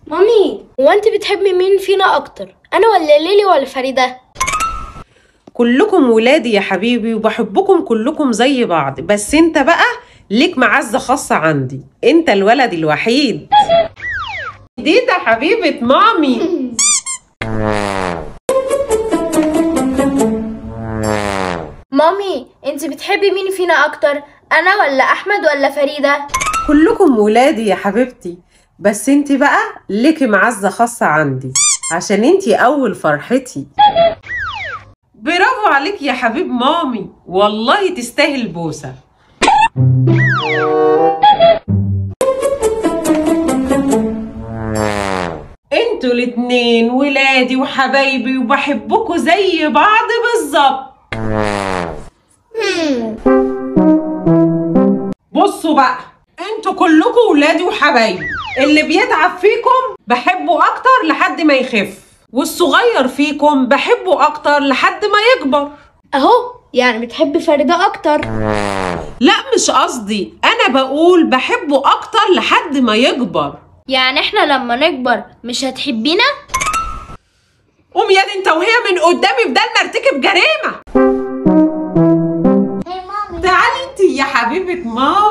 مامي، هو انت بتحبي مين فينا اكتر، انا ولا ليلي ولا فريده؟ كلكم ولادي يا حبيبي وبحبكم كلكم زي بعض، بس انت بقى ليك معزة خاصة عندي، انت الولد الوحيد. دي ده حبيبة مامي. مامي، انت بتحبي مين فينا اكتر، انا ولا احمد ولا فريده؟ كلكم ولادي يا حبيبتي، بس انت بقى ليكي معزة خاصة عندي عشان انت اول فرحتي. برافو عليك يا حبيب مامي، والله تستاهل بوسة. انتوا الاتنين ولادي وحبايبي وبحبكوا زي بعض بالظبط. بصوا بقى، انتوا كلكوا ولادي وحبايبي، اللي بيتعب فيكم بحبه اكتر لحد ما يخف، والصغير فيكم بحبه اكتر لحد ما يكبر. اهو يعني بتحبي فريده اكتر؟ لا مش قصدي، انا بقول بحبه اكتر لحد ما يكبر. يعني احنا لما نكبر مش هتحبينا؟ قوم يا انت وهي من قدامي بدل ما ارتكب جريمه. تعالي انت يا حبيبه ماما.